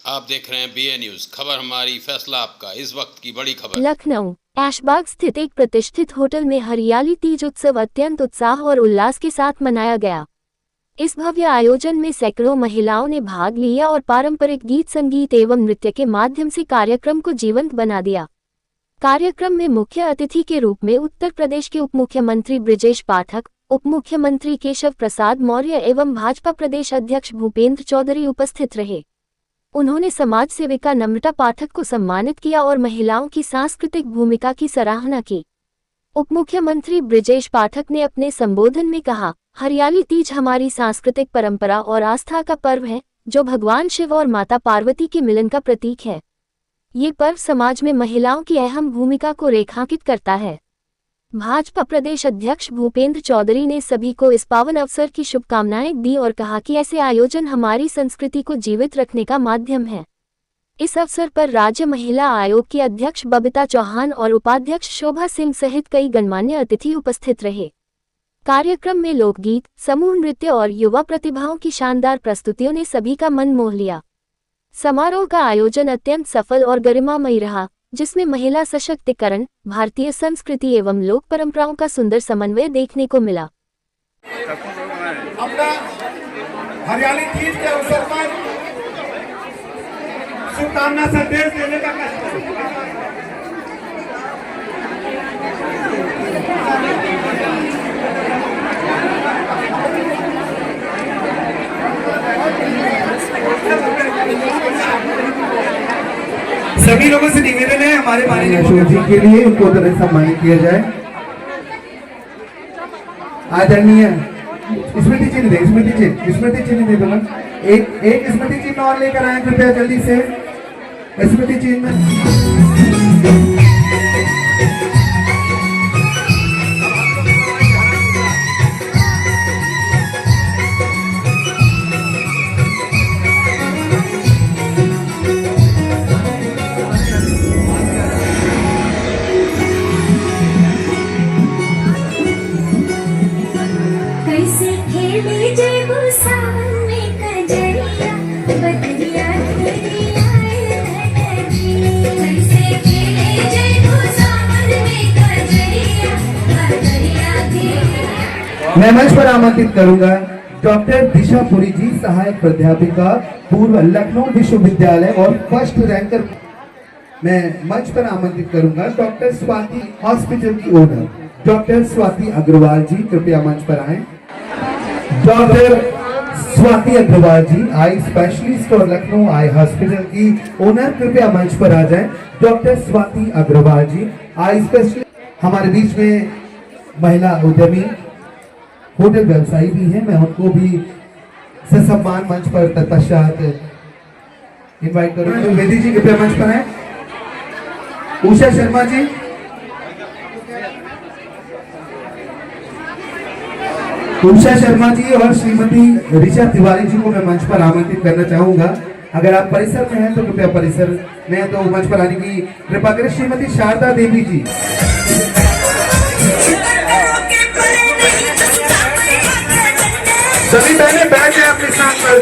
आप देख रहे हैं BA न्यूज, खबर हमारी फैसला आपका। इस वक्त की बड़ी खबर। लखनऊ ऐशबाग स्थित एक प्रतिष्ठित होटल में हरियाली तीज उत्सव अत्यंत उत्साह और उल्लास के साथ मनाया गया। इस भव्य आयोजन में सैकड़ों महिलाओं ने भाग लिया और पारंपरिक गीत संगीत एवं नृत्य के माध्यम से कार्यक्रम को जीवंत बना दिया। कार्यक्रम में मुख्य अतिथि के रूप में उत्तर प्रदेश के उप मुख्यमंत्री ब्रिजेश पाठक, उप मुख्यमंत्री केशव प्रसाद मौर्य एवं भाजपा प्रदेश अध्यक्ष भूपेंद्र चौधरी उपस्थित रहे। उन्होंने समाज सेविका नम्रता पाठक को सम्मानित किया और महिलाओं की सांस्कृतिक भूमिका की सराहना की। उप मुख्यमंत्री ब्रिजेश पाठक ने अपने संबोधन में कहा, हरियाली तीज हमारी सांस्कृतिक परंपरा और आस्था का पर्व है, जो भगवान शिव और माता पार्वती के मिलन का प्रतीक है। ये पर्व समाज में महिलाओं की अहम भूमिका को रेखांकित करता है। भाजपा प्रदेश अध्यक्ष भूपेंद्र चौधरी ने सभी को इस पावन अवसर की शुभकामनाएं दी और कहा कि ऐसे आयोजन हमारी संस्कृति को जीवित रखने का माध्यम है। इस अवसर पर राज्य महिला आयोग की अध्यक्ष बबीता चौहान और उपाध्यक्ष शोभा सिंह सहित कई गणमान्य अतिथि उपस्थित रहे। कार्यक्रम में लोकगीत, समूह नृत्य और युवा प्रतिभाओं की शानदार प्रस्तुतियों ने सभी का मन मोह लिया। समारोह का आयोजन अत्यंत सफल और गरिमामयी रहा, जिसमें महिला सशक्तिकरण, भारतीय संस्कृति एवं लोक परंपराओं का सुंदर समन्वय देखने को मिला। अपना हरियाली तीज के अवसर पर शुभकामना संदेश देने का सभी लोगों से निवेदन है हमारे माननीय अशोक जी के लिए उनको तरह सम्मानित किया जाए। आदरणीय स्मृति चिन्ह दे दो ना, एक स्मृति चिन्ह और लेकर आए कृपया जल्दी से। स्मृति चिन्ह मैं मंच पर आमंत्रित करूंगा डॉक्टर दिशा पुरी जी, सहायक प्राध्यापिका, पूर्व लखनऊ विश्वविद्यालय और फर्स्ट रैंकर। मैं मंच पर आमंत्रित करूंगा डॉक्टर स्वाति हॉस्पिटल की ओनर डॉक्टर स्वाति अग्रवाल जी, कृपया मंच पर आए। डॉक्टर स्वाति अग्रवाल जी, आई स्पेशलिस्ट और लखनऊ आई हॉस्पिटल की ओनर, कृपया मंच पर आ जाएं। डॉक्टर स्वाति अग्रवाल जी, आई स्पेशलिस्ट। हमारे बीच में महिला उद्यमी होटल व्यवसायी भी हैं, मैं उनको भी ससम्मान मंच पर तत्पश्चात इनवाइट करूंगा। वेदी जी कृपया मंच पर आए। उषा शर्मा जी, और श्रीमती ऋचा तिवारी जी को मैं मंच पर आमंत्रित करना चाहूंगा। अगर आप परिसर में हैं तो कृपया परिसर में तो मंच पर आने की कृपा करें। श्रीमती शारदा देवी जी, सभी बहनें बैठ जाए अपने स्थान पर,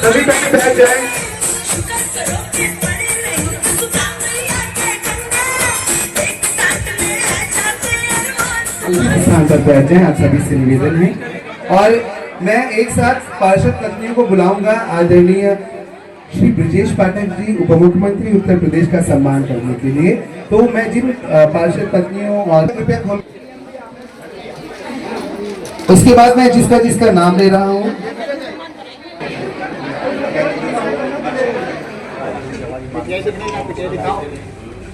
सभी बहनें बैठ जाए। स्थान पर बैठ जाए, आप सभी से निवेदन है। और मैं एक साथ पार्षद पत्नियों को बुलाऊंगा। आदरणीय श्री ब्रिजेश पाठक जी, उप मुख्यमंत्री उत्तर प्रदेश का सम्मान करने के लिए। तो मैं जिन पार्षद पत्नियों और कृपया खोल, उसके बाद मैं जिसका नाम ले रहा हूँ।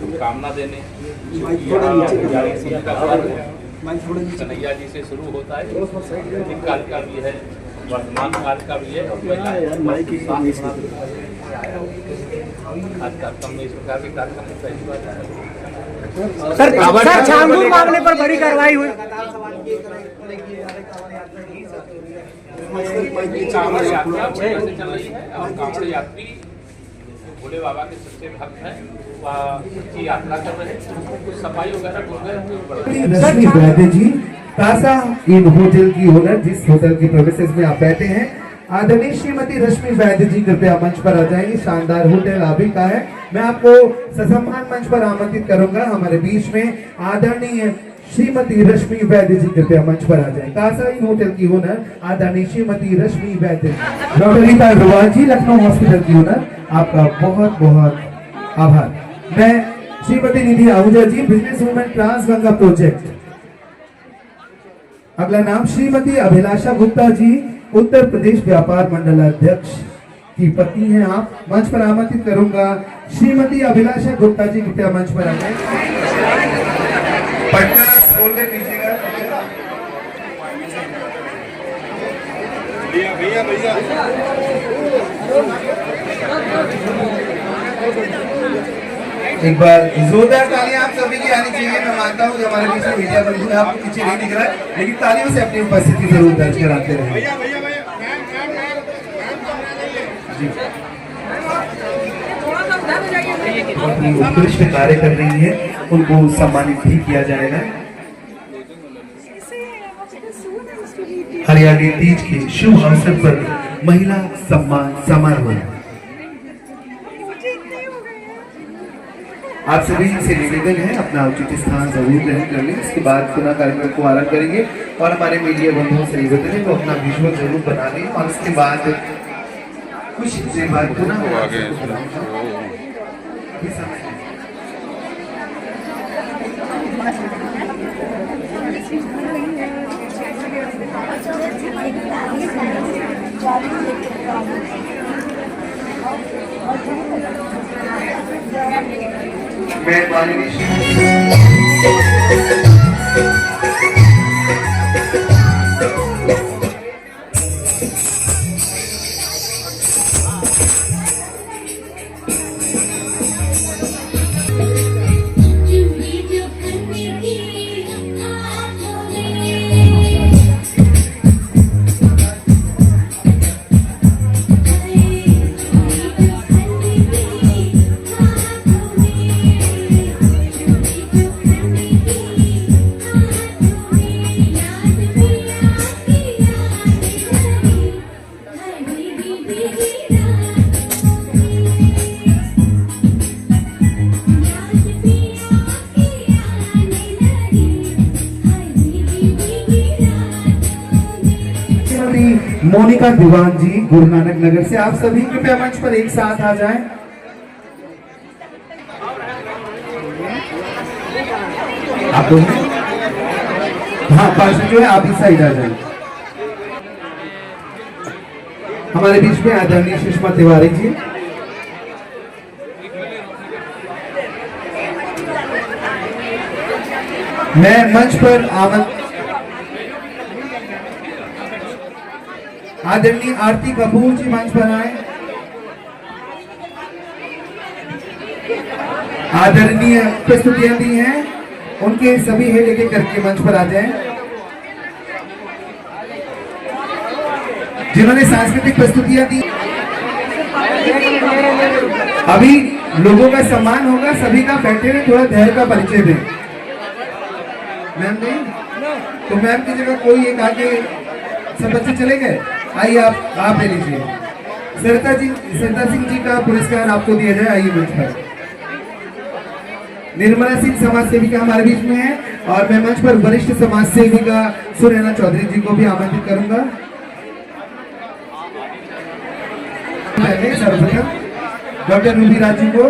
शुभकामना देने कन्हैया जी से शुरू होता है। प्राचीन काल का भी है, वर्तमान काल का भी है, और आज कार्यक्रम में इस प्रकार के कार्यक्रम पहली बार सर छानबीन मामले पर बड़ी कार्रवाई हुई। यात्री भोले बाबा के सच्चे भक्त हैं, वह यात्रा कर रहे हैं, सफाई वगैरह रश्मि वैद्य जी, तासा इन होटल की ओनर, जिस होटल के प्रेमिसेस में आप बैठे हैं, आदरणीय श्रीमती रश्मि वैद्य जी कृपया मंच पर आ जाएंगे। शानदार होटल आबी का है। मैं आपको ससम्मान मंच पर आमंत्रित करूंगा। हमारे बीच में आदरणीय श्रीमती रश्मि वैद्य जी कृपया मंच पर आ जाए। कासाइन होटल की ओनर आदरणीय श्रीमती रश्मि वैद्य, डॉक्टर रीता अग्रवाल जी लखनऊ हॉस्पिटल की ओनर, आपका बहुत बहुत आभार। मैं Shrimati Nidhi Ahuja ji business women trans Ganga project. अगला नाम श्रीमती अभिलाषा गुप्ता जी उत्तर प्रदेश व्यापार मंडल अध्यक्ष की पत्नी हैं आप। मंच पर आमंत्रित करूंगा श्रीमती अभिलाषा गुप्ता जी कृपया मंच पर आ जाए। पटना खोल के दीजिएगा भैया भैया। एक बार जोरदार तालियां आप सभी की आनी चाहिए। मैं मानता हूँ कि हमारे बीच में मीडिया बंधु है, आपको पीछे नहीं दिख रहा है, लेकिन तालियों से अपनी उपस्थिति जरूर दर्ज कराते रहे। अपनी उत्कृष्ट कार्य कर रही है, उनको सम्मानित भी किया जाएगा। हरियाली तीज के शुभ अवसर पर महिला सम्मान समारोह। आप सभी से निवेदन है अपना उचित स्थान जरूर ग्रहण कर लें। इसके बाद पुनः कार्यक्रम को आरंभ करेंगे और हमारे मीडिया बंधुओं से निवेदन है तो अपना विजुअल जरूर बना लें और उसके बाद कुछ देर बाद पुनः मैं मोनिका दीवान जी गुरु नानक नगर से, आप सभी कृपया मंच पर एक साथ आ जाएं। आप लोग हाँ पास जो है आप इस साइड आ जाएं। हमारे बीच में आदरणीय सुषमा तिवारी जी, मैं मंच पर आदरणीय आरती कपूर जी मंच पर आए। आदरणीय प्रस्तुतियां दी हैं उनके सभी है लेके करके मंच पर आ जाएं। जिन्होंने सांस्कृतिक प्रस्तुतियां दी, अभी लोगों का सम्मान होगा, सभी का बैठे हुए थोड़ा धैर्य का परिचय दें। मैम नहीं तो मैम की जगह कोई एक आगे, सब बच्चे चले गए, आइए आप ले लीजिए। सरता सिंह जी का पुरस्कार आपको दिया जाए, आइए मंच पर। निर्मला सिंह समाज सेविका हमारे बीच में है और मैं मंच पर वरिष्ठ समाज सेविका सुनैना चौधरी जी को भी आमंत्रित करूंगा। पहले सर्वप्रथम डॉक्टर रूबी राज जी को,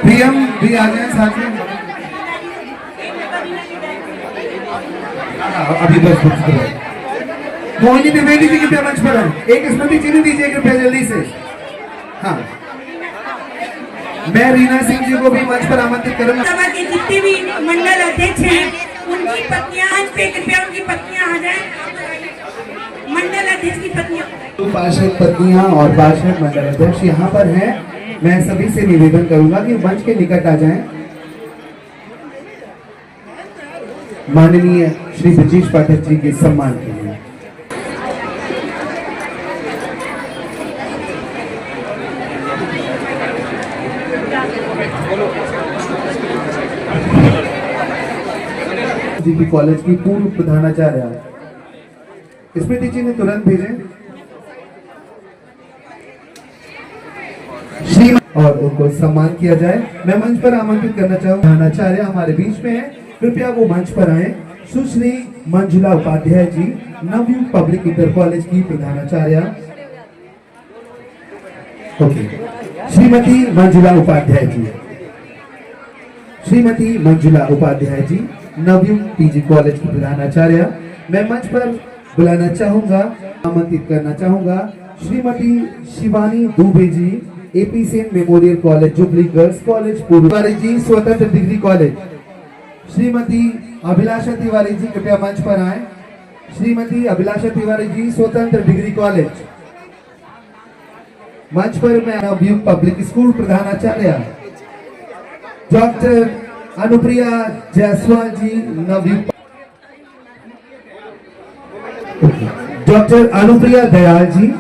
प्रियम भी आ जाए साथ में। अभी बस मोहिनी द्विवेदी जी कृपया मंच पर है। एक स्मृति चिन्ह दीजिए कृपया जल्दी से। हाँ, मैं रीना सिंह जी को भी मंच पर आमंत्रित करूंगा। सभा के जितने भी मंडल अध्यक्ष हैं उनकी पत्नियां आज पे कृपया उनकी पत्नियां आ जाएं। मंडल अध्यक्ष की पत्नियां, तो पार्षद पत्नियां और पार्षद मंडल अध्यक्ष यहाँ पर हैं। मैं सभी से निवेदन करूंगा कि मंच के निकट आ जाएं। माननीय श्री ब्रजेश पाठक जी के सम्मान के लिए जी कॉलेज की पूर्व प्रधानाचार्य स्मृति जी ने तुरंत भेजें श्री और उनको सम्मान किया जाए। मैं मंच पर आमंत्रित करना चाहूँ प्रधानाचार्य हमारे बीच में है, कृपया वो मंच पर आए। सुश्री Manjula Upadhyay ji, Navyug public inter college की प्रधानाचार्य। Okay, Shrimati Manjula Upadhyay ji, Shrimati Manjula Upadhyay ji, Navyug PG college की प्रधानाचार्य। मैं मंच पर बुलाना चाहूंगा, आमंत्रित करना चाहूंगा Shrimati Shivani Dubey ji, AP Sen memorial college jubilee girls college पूर्व जी, स्वतंत्र डिग्री कॉलेज। श्रीमती अभिलाषा तिवारी जी कृपया मंच पर आए। श्रीमती अभिलाषा तिवारी जी, स्वतंत्र डिग्री कॉलेज। मंच पर मैं नवयुग पब्लिक स्कूल प्रधानाचार्य डॉक्टर अनुप्रिया जायसवाल जी, Navyug doctor Anupriya Dayal ji,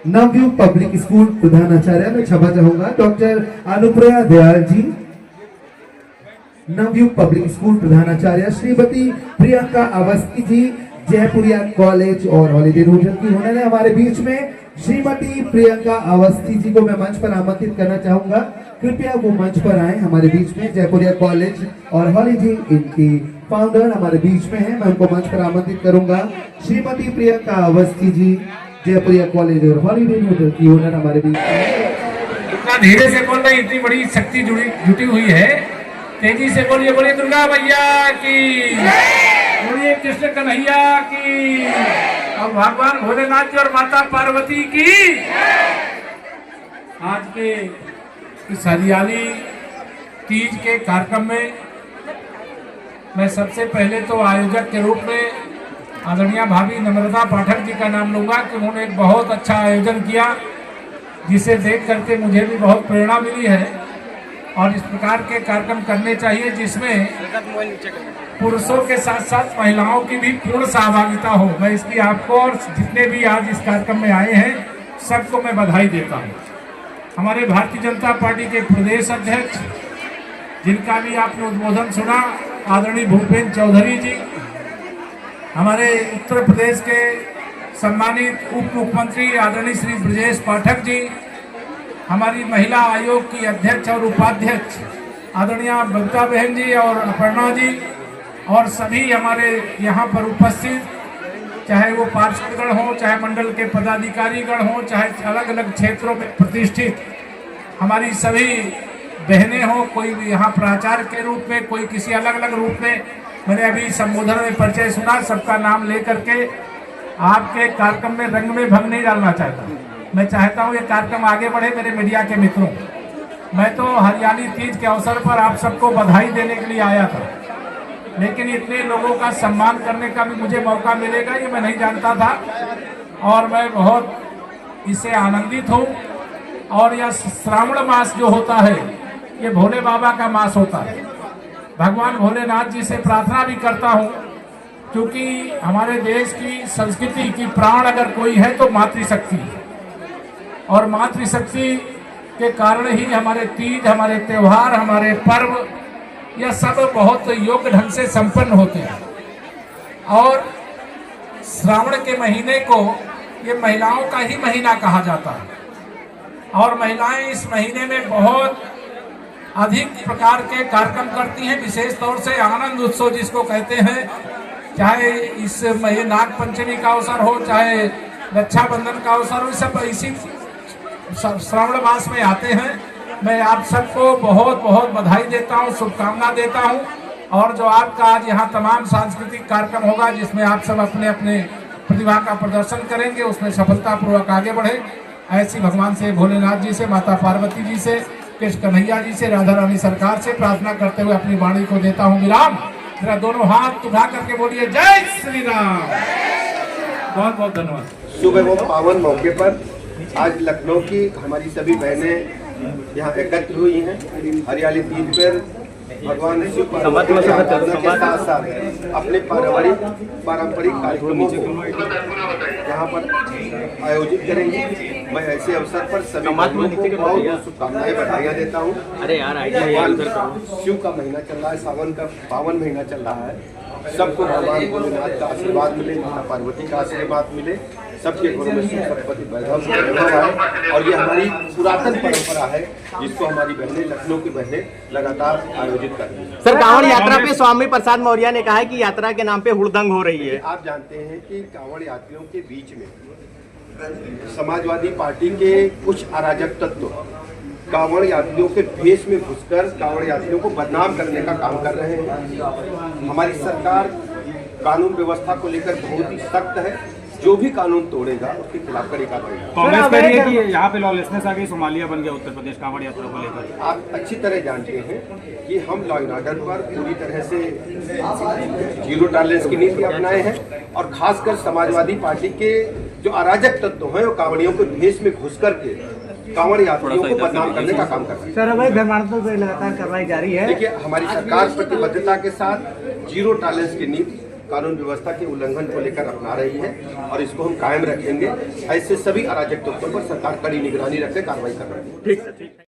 Navyug public school प्रधानाचार्य। मैं क्षमा चाहूंगा, doctor Anupriya Dayal ji, Navyug public school प्रधानाचार्य। श्रीमती प्रियंका अवस्थी जी, जयपुरिया कॉलेज और हॉलीडे होटल की होने हमारे बीच में। श्रीमती प्रियंका अवस्थी जी को मैं मंच पर आमंत्रित करना चाहूंगा, कृपया वो मंच पर आए हमारे बीच में। जयपुरिया कॉलेज और हॉलीडे इनकी फाउंडर हमारे बीच में है, मैं उनको मंच पर आमंत्रित करूंगा। श्रीमती प्रियंका अवस्थी जी, जयपुरिया कॉलेज और हॉलीडे होटल की ओनर हमारे बीच में। इतना धीरे से बोल रही, इतनी बड़ी शक्ति जुटी हुई है, तेजी से बोलिए। बोलिए दुर्गा मैया की, बोलिए कृष्ण कन्हैया की, और भगवान भोलेनाथ जी और माता पार्वती की। आज के इस हरियाली तीज के कार्यक्रम में मैं सबसे पहले तो आयोजक के रूप में आदरणीय भाभी नम्रता पाठक जी का नाम लूंगा कि उन्होंने एक बहुत अच्छा आयोजन किया, जिसे देख करके मुझे भी बहुत प्रेरणा मिली है। और इस प्रकार के कार्यक्रम करने चाहिए जिसमें पुरुषों के साथ साथ महिलाओं की भी पूर्ण सहभागिता हो। मैं इसकी आपको और जितने भी आज इस कार्यक्रम में आए हैं सबको मैं बधाई देता हूँ। हमारे भारतीय जनता पार्टी के प्रदेश अध्यक्ष, जिनका भी आपने उद्बोधन सुना, आदरणीय भूपेंद्र चौधरी जी, हमारे उत्तर प्रदेश के सम्मानित उप मुख्यमंत्री आदरणीय श्री ब्रजेश पाठक जी, हमारी महिला आयोग की अध्यक्ष और उपाध्यक्ष आदरणीय बबीता बहन जी और अपर्णा जी, और सभी हमारे यहाँ पर उपस्थित, चाहे वो पार्षदगण हो, चाहे मंडल के पदाधिकारीगण हो, चाहे अलग अलग क्षेत्रों में प्रतिष्ठित हमारी सभी बहनें हो, कोई भी यहाँ प्राचार्य के रूप में, कोई किसी अलग अलग रूप में। मैंने अभी संबोधन में परिचय सुना, सबका नाम लेकर के आपके कार्यक्रम में रंग में भंग नहीं डालना चाहता। मैं चाहता हूँ ये कार्यक्रम आगे बढ़े। मेरे मीडिया के मित्रों, मैं तो हरियाली तीज के अवसर पर आप सबको बधाई देने के लिए आया था, लेकिन इतने लोगों का सम्मान करने का भी मुझे मौका मिलेगा ये मैं नहीं जानता था, और मैं बहुत इससे आनंदित हूँ। और यह श्रावण मास जो होता है ये भोले बाबा का मास होता है। भगवान भोलेनाथ जी से प्रार्थना भी करता हूँ, क्योंकि हमारे देश की संस्कृति की प्राण अगर कोई है तो मातृशक्ति है, और मातृशक्ति के कारण ही हमारे तीज, हमारे त्योहार, हमारे पर्व, यह सब बहुत योग्य ढंग से संपन्न होते हैं। और श्रावण के महीने को ये महिलाओं का ही महीना कहा जाता है, और महिलाएं इस महीने में बहुत अधिक प्रकार के कार्यक्रम करती हैं, विशेष तौर से आनंद उत्सव जिसको कहते हैं, चाहे इस महीने नाग पंचमी का अवसर हो, चाहे रक्षाबंधन का अवसर हो, सब इसी श्रावण मास में आते हैं। मैं आप सबको बहुत बहुत बधाई देता हूं, शुभकामना देता हूं। और जो आपका आज यहाँ तमाम सांस्कृतिक कार्यक्रम होगा, जिसमें आप सब अपने अपने प्रतिभा का प्रदर्शन करेंगे, उसमें सफलतापूर्वक आगे बढ़े, ऐसी भगवान से, भोलेनाथ जी से, माता पार्वती जी से, कृष्ण कन्हैया जी से, राधा रानी सरकार से प्रार्थना करते हुए अपनी वाणी को देता हूँ विराम। जरा दोनों हाथ उठा करके बोलिए जय श्री राम। बहुत बहुत धन्यवाद। सुबह वो पावन मौके पर आज लखनऊ की हमारी सभी बहनें यहाँ एकत्र हुई हैं हरियाली तीज पर भगवान शिव पार्वती की आराधना के साथ साथ अपने पारंपरिक कार्यक्रमों को यहाँ पर आयोजित करेंगे। मैं ऐसे अवसर पर सभी लोगों को बहुत शुभकामनाएं बधाइयाँ देता हूँ। भगवान शिव का महीना चल रहा है, सावन का पावन महीना चल रहा है। सबको भगवान भोलेनाथ का आशीर्वाद मिले, माता पार्वती का आशीर्वाद मिले, सबके घरों में सुख संपत्ति वैभव आए। और ये हमारी पुरातन परंपरा है जिसको हमारी बहनें, लखनऊ की बहनें लगातार आयोजित कर रही हैं। सर, कांवड़ यात्रा पे स्वामी प्रसाद मौर्य ने कहा है कि यात्रा के नाम पे हुड़दंग हो रही है। आप जानते हैं कि कांवड़ यात्रियों के बीच में समाजवादी पार्टी के कुछ अराजक तत्व कांवड़ यात्रियों के भेष में घुसकर कांवड़ यात्रियों को बदनाम करने का काम कर रहे हैं। हमारी सरकार कानून व्यवस्था को लेकर बहुत ही सख्त है। जो भी कानून तोड़ेगा उसके खिलाफ कड़ी कार्रवाई। कांग्रेस कह रही है कि यहाँ पे लॉलेसनेस आ गई, सोमालिया बन गया उत्तर प्रदेश कांवड़ यात्रा को लेकर। आप अच्छी तरह जानते हैं कि हम लॉ एंड ऑर्डर पर पूरी तरह से जीरो टॉलरेंस की नीति अपनाए हैं और खासकर समाजवादी पार्टी के जो अराजक तत्व हैं वो कांवड़ियों के भेष में घुस करके कांवड़ यात्रियों को बदनाम करने का काम कर रहे हैं। सर, अवैध धर्मांतरण पर लगातार कार्रवाई जारी है। देखिए, हमारी सरकार प्रतिबद्धता के साथ जीरो टॉलरेंस की नीति कानून व्यवस्था के उल्लंघन को लेकर अपना रही है और इसको हम कायम रखेंगे। ऐसे सभी अराजक तत्वों पर सरकार कड़ी निगरानी रखे कार्रवाई कर रही है। ठीक है।